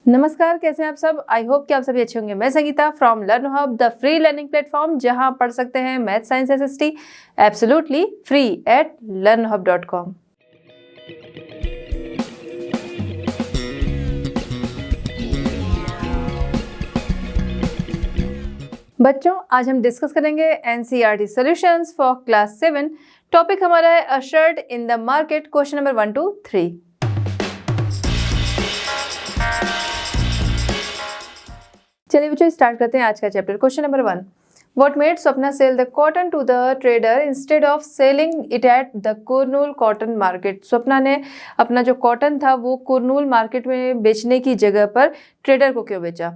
नमस्कार, कैसे हैं आप सब। आई होप कि आप सभी अच्छे होंगे। मैं Sangeeta from learn hub, the free learning platform, जहां आप पढ़ सकते हैं math science SST absolutely free at learnhub.com। बच्चों, आज हम डिस्कस करेंगे NCERT solutions for class 7। Topic हमारा है a shirt in the market. Question number 1 to 3। चलिए बच्चों, स्टार्ट करते हैं आज का chapter. Question number 1, What made Swapna sell the cotton to the trader instead of selling it at the Kurnool cotton market? Swapna ने अपना जो कॉटन था वो कुरनूल मार्केट में बेचने की जगह पर ट्रेडर को क्यों बेचा?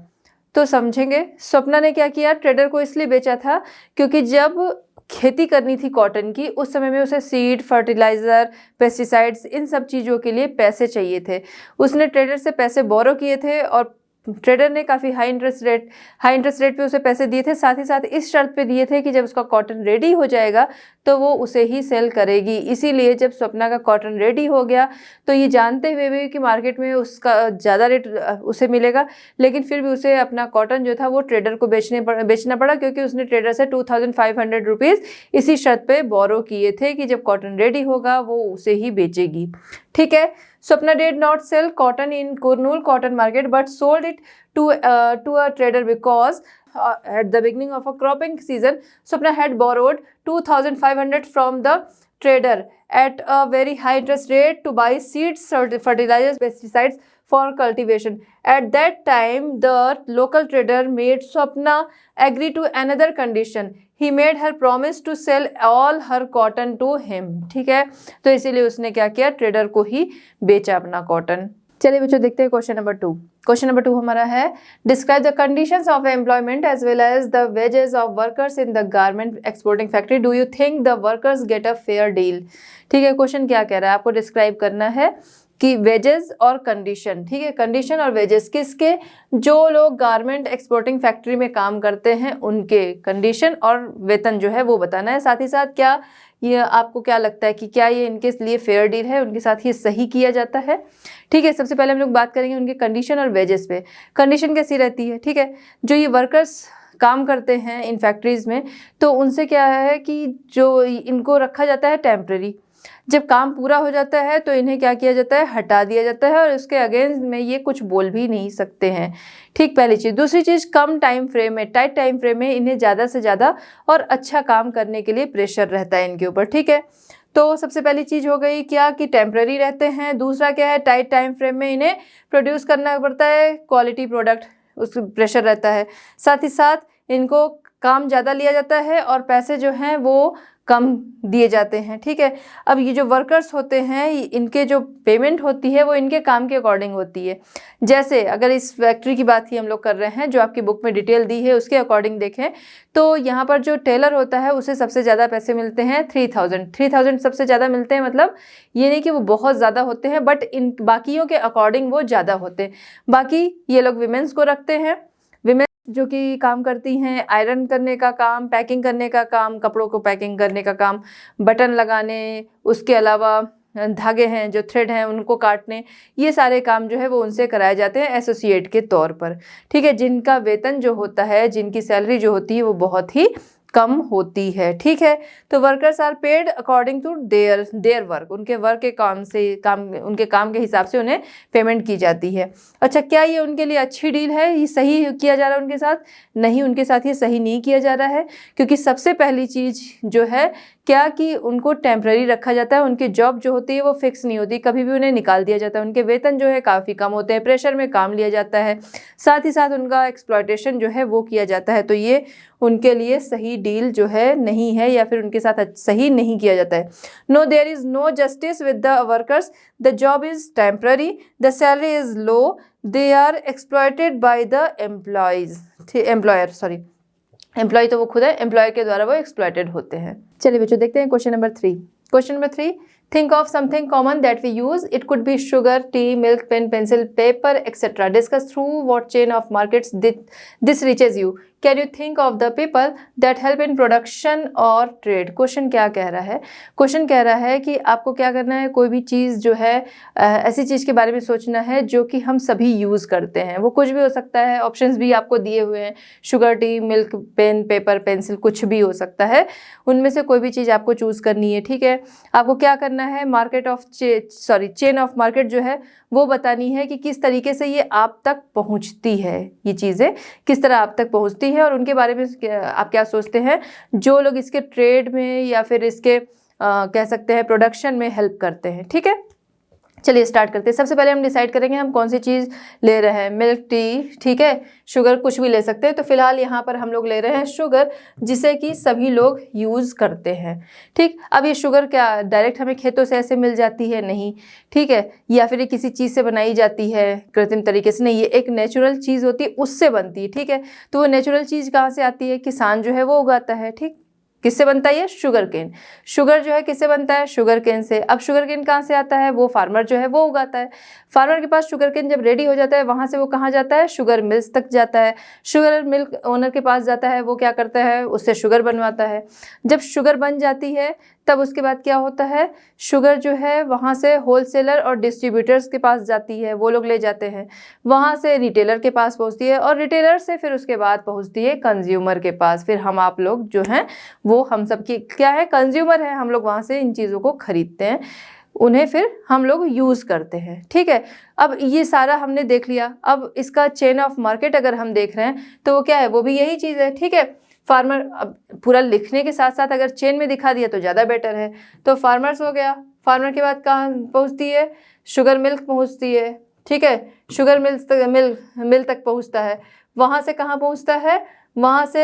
तो समझेंगे। स्वप्ना ने क्या किया, ट्रेडर को इसलिए बेचा था क्योंकि जब खेती करनी थी कॉटन की, उस समय में उसे सीड, फर्टिलाइज़र, पेस्टिसाइड्स, इन सब चीज़ों के लिए पैसे चाहिए थे। उसने ट्रेडर से पैसे बोरो किए थे और ट्रेडर ने काफ़ी हाई इंटरेस्ट रेट पे उसे पैसे दिए थे। साथ ही साथ इस शर्त पे दिए थे कि जब उसका कॉटन रेडी हो जाएगा तो वो उसे ही सेल करेगी। इसीलिए जब स्वप्ना का कॉटन रेडी हो गया तो ये जानते हुए भी कि मार्केट में उसका ज़्यादा रेट उसे मिलेगा, लेकिन फिर भी उसे अपना कॉटन जो था वो ट्रेडर को बेचना पड़ा, क्योंकि उसने ट्रेडर से 2500 रुपीज़ इसी शर्त पे बोरो किए थे कि जब कॉटन रेडी होगा वो उसे ही बेचेगी। ठीक है। Swapna did not sell cotton in Kurnool cotton market but sold it to a trader because at the beginning of a cropping season, Swapna had borrowed 2500 from the trader at a very high interest rate to buy seeds, fertilizers, pesticides for cultivation. At that time, the local trader made Swapna agree to another condition. He made her promise to sell all her cotton to him. ठीक है, तो इसीलिए उसने क्या किया, trader को ही बेचा अपना कॉटन। चलिए बच्चों, देखते हैं क्वेश्चन नंबर 2। क्वेश्चन नंबर 2 हमारा है, describe the conditions of employment as well as the wages of workers in the garment exporting factory. Do you think the workers get a fair deal? ठीक है, question क्या कह रहा है, आपको describe करना है कि वेजेस और कंडीशन। ठीक है, कंडीशन और वेजेस किसके? जो लोग गारमेंट एक्सपोर्टिंग फैक्ट्री में काम करते हैं उनके कंडीशन और वेतन जो है वो बताना है। साथ ही साथ क्या ये आपको क्या लगता है कि क्या ये इनके लिए फेयर डील है, उनके साथ ये सही किया जाता है? ठीक है, सबसे पहले हम लोग बात करेंगे उनके कंडीशन और वेजेस पे। कंडीशन कैसी रहती है? ठीक है, जो ये वर्कर्स काम करते हैं इन फैक्ट्रीज में, तो उनसे क्या है कि जो इनको रखा जाता है टेम्प्रेरी। जब काम पूरा हो जाता है तो इन्हें क्या किया जाता है, हटा दिया जाता है, और उसके अगेंस्ट में ये कुछ बोल भी नहीं सकते हैं। ठीक, पहली चीज़। दूसरी चीज़, कम टाइम फ्रेम में, टाइट टाइम फ्रेम में इन्हें ज़्यादा से ज़्यादा और अच्छा काम करने के लिए प्रेशर रहता है इनके ऊपर। ठीक है, तो सबसे पहली चीज़ हो गई क्या कि टेम्प्रेरी रहते हैं। दूसरा क्या है, टाइट टाइम फ्रेम में इन्हें प्रोड्यूस करना पड़ता है क्वालिटी प्रोडक्ट, उस प्रेशर रहता है। साथ ही साथ इनको काम ज़्यादा लिया जाता है और पैसे जो हैं वो कम दिए जाते हैं। ठीक है, अब ये जो वर्कर्स होते हैं इनके जो पेमेंट होती है वो इनके काम के अकॉर्डिंग होती है। जैसे अगर इस फैक्ट्री की बात ही हम लोग कर रहे हैं, जो आपकी बुक में डिटेल दी है उसके अकॉर्डिंग देखें तो यहाँ पर जो टेलर होता है उसे सबसे ज़्यादा पैसे मिलते हैं 3000 सबसे ज़्यादा मिलते हैं। मतलब ये नहीं कि वो बहुत ज़्यादा होते हैं, बट इन बाकियों के अकॉर्डिंग वो ज़्यादा होते हैं। बाकी ये लोग विमेंस को रखते हैं, जो कि काम करती हैं आयरन करने का काम, पैकिंग करने का काम, कपड़ों को पैकिंग करने का काम, बटन लगाने, उसके अलावा धागे हैं जो थ्रेड हैं उनको काटने, ये सारे काम जो है वो उनसे कराए जाते हैं एसोसिएट के तौर पर। ठीक है, जिनका वेतन जो होता है, जिनकी सैलरी जो होती है वो बहुत ही कम होती है। ठीक है, तो workers are paid according to their work, उनके वर्क के उनके काम के हिसाब से उन्हें पेमेंट की जाती है। अच्छा, क्या ये उनके लिए अच्छी डील है? ये सही किया जा रहा है उनके साथ? नहीं, उनके साथ ये सही नहीं किया जा रहा है, क्योंकि सबसे पहली चीज़ जो है क्या कि उनको टेम्प्रेरी रखा जाता है। उनकी जॉब जो होती है वो फिक्स नहीं होती, कभी भी उन्हें निकाल दिया जाता है। उनके वेतन जो है काफ़ी कम होते हैं, प्रेशर में काम लिया जाता है, साथ ही साथ उनका एक्सप्लॉयटेशन जो है वो किया जाता है। तो ये उनके लिए सही डील जो है नहीं है, या फिर उनके साथ सही नहीं किया जाता है। No, there is no justice with the workers, the job is temporary, the salary is low, they are exploited by the employ तो वो खुद है, एम्प्लॉयर के द्वारा वो एक्सप्लॉयटेड होते हैं। चलिए बच्चों, देखते हैं question number 3। Question number 3, think of something common that we use. It could be sugar, tea, milk, pen, pencil, paper etcetera. Discuss through what chain of markets this reaches you. Can you think of the people that help in production और trade. Question क्या कह रहा है? Question कह रहा है कि आपको क्या करना है, कोई भी चीज़ जो है ऐसी चीज़ के बारे में सोचना है जो कि हम सभी यूज़ करते हैं। वो कुछ भी हो सकता है, ऑप्शंस भी आपको दिए हुए हैं, sugar, tea, milk, pen, paper, pencil, कुछ भी हो सकता है। उनमें से कोई भी चीज़ आपको चूज़ करनी है, ठीक है। आपको क्या करना है, चेन ऑफ मार्केट जो है वो बतानी है कि किस तरीके से ये आप तक पहुंचती है, ये चीज़ें किस तरह आप तक पहुंचती है और उनके बारे में आप क्या सोचते हैं जो लोग इसके ट्रेड में या फिर इसके कह सकते हैं प्रोडक्शन में हेल्प करते हैं, ठीक है। चलिए स्टार्ट करते हैं। सबसे पहले हम डिसाइड करेंगे हम कौन सी चीज़ ले रहे हैं। मिल्क, टी, ठीक है, शुगर, कुछ भी ले सकते हैं। तो फिलहाल यहाँ पर हम लोग ले रहे हैं शुगर, जिसे कि सभी लोग यूज़ करते हैं, ठीक। अब ये शुगर क्या डायरेक्ट हमें खेतों से ऐसे मिल जाती है? नहीं, ठीक है। या फिर ये किसी चीज़ से बनाई जाती है कृत्रिम तरीके से? नहीं, ये एक नेचुरल चीज़ होती है, उससे बनती है, ठीक है। तो वो नेचुरल चीज़ कहाँ से आती है? किसान जो है वो उगाता है, ठीक। किससे बनता है ये? Sugar cane. शुगर जो है किससे बनता है? शुगर केन से। अब शुगर केन कहाँ से आता है? वो फार्मर जो है वो उगाता है। फार्मर के पास शुगर केन जब रेडी हो जाता है, वहाँ से वो कहाँ जाता है? शुगर मिल्स तक जाता है। शुगर मिल्क ओनर के पास जाता है, वो क्या करता है? उससे शुगर बनवाता है। जब शुगर बन जाती है तब उसके बाद क्या होता है? शुगर जो है वहाँ से होलसेलर और डिस्ट्रीब्यूटर्स के पास जाती है, वो लोग ले जाते हैं। वहाँ से रिटेलर के पास पहुँचती है और रिटेलर से फिर उसके बाद पहुँचती है कंज्यूमर के पास। फिर हम आप लोग जो हैं वो हम सबकी क्या है? कंज्यूमर है। हम लोग वहाँ से इन चीज़ों को खरीदते हैं, उन्हें फिर हम लोग यूज़ करते हैं, ठीक है। अब ये सारा हमने देख लिया। अब इसका चेन ऑफ मार्केट अगर हम देख रहे हैं तो वो क्या है? वो भी यही चीज़ है, ठीक है। फार्मर, अब पूरा लिखने के साथ साथ अगर चेन में दिखा दिया तो ज़्यादा बेटर है। तो फार्मर्स हो गया, फार्मर के बाद कहाँ पहुँचती है? शुगर मिल्क पहुँचती है, ठीक है। शुगर मिल तक पहुँचता है। वहाँ से कहाँ पहुँचता है? वहाँ से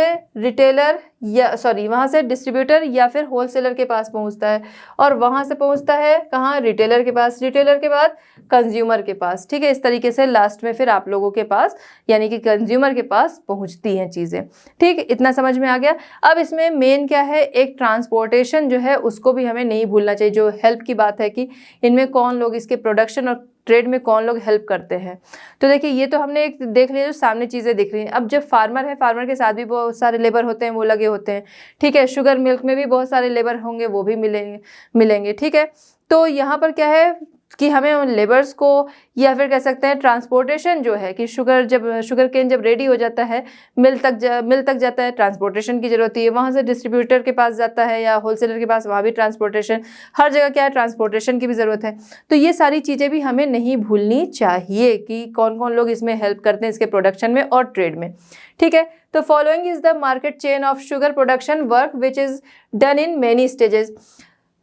वहाँ से डिस्ट्रीब्यूटर या फिर होलसेलर के पास पहुँचता है और वहाँ से पहुँचता है कहाँ? रिटेलर के पास। रिटेलर के बाद कंज्यूमर के पास, ठीक है। इस तरीके से लास्ट में फिर आप लोगों के पास यानी कि कंज्यूमर के पास पहुँचती हैं चीज़ें, ठीक। इतना समझ में आ गया। अब इसमें मेन क्या है? एक ट्रांसपोर्टेशन जो है उसको भी हमें नहीं भूलना चाहिए। जो हेल्प की बात है कि इनमें कौन लोग, इसके प्रोडक्शन और ट्रेड में कौन लोग हेल्प करते हैं। तो देखिए ये तो हमने एक देख लिया, जो सामने चीज़ें दिख रही हैं। अब जब फार्मर है, फार्मर के साथ भी बहुत सारे लेबर होते हैं, वो लगे होते हैं, ठीक है। शुगर मिल्क में भी बहुत सारे लेबर होंगे, वो भी मिलेंगे, ठीक है। तो यहाँ पर क्या है कि हमें उन लेबर्स को या फिर कह सकते हैं ट्रांसपोर्टेशन जो है कि शुगर केन जब रेडी हो जाता है मिल तक जाता है, ट्रांसपोर्टेशन की जरूरत है। वहाँ से डिस्ट्रीब्यूटर के पास जाता है या होलसेलर के पास, वहाँ भी ट्रांसपोर्टेशन। हर जगह क्या है? ट्रांसपोर्टेशन की भी ज़रूरत है। तो ये सारी चीज़ें भी हमें नहीं भूलनी चाहिए कि कौन कौन लोग इसमें हेल्प करते हैं इसके प्रोडक्शन में और ट्रेड में, ठीक है। तो following is the market chain of sugar production work which is done in many stages.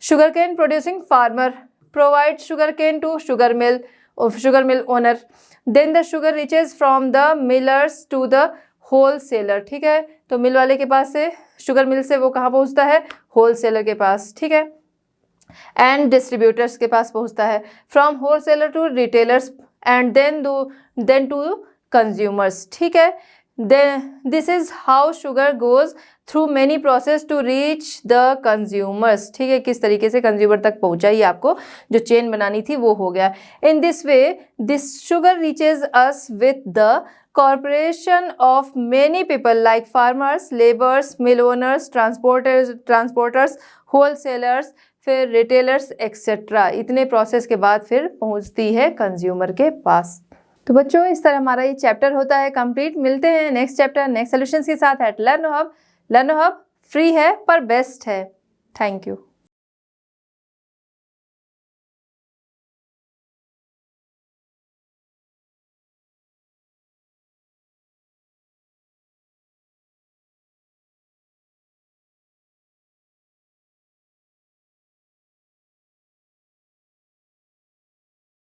Sugar cane producing farmer provides sugar cane to sugar mill owner, then the sugar reaches from the millers to the wholesaler, ठीक है। तो मिल वाले के पास से, sugar mill से वो कहाँ पहुँचता है? होलसेलर के पास, ठीक है। एंड डिस्ट्रीब्यूटर्स के पास पहुँचता है, from wholesaler to retailers and then to consumers, ठीक है। This is how sugar goes through many process to reach the consumers, ठीक है। किस तरीके से कंज्यूमर तक पहुंचा, ये आपको जो चेन बनानी थी वो हो गया। In this way this sugar reaches us with the corporation of many people like farmers, labours, mill owners, transporters, wholesalers, फिर रिटेलर्स एक्सेट्रा। इतने प्रोसेस के बाद फिर पहुंचती है कंज्यूमर के पास। तो बच्चों इस तरह हमारा ये चैप्टर होता है कंप्लीट। मिलते हैं नेक्स्ट चैप्टर नेक्स्ट सॉल्यूशंस के साथ at Learno hub. Learno hub free है पर बेस्ट है। Thank you.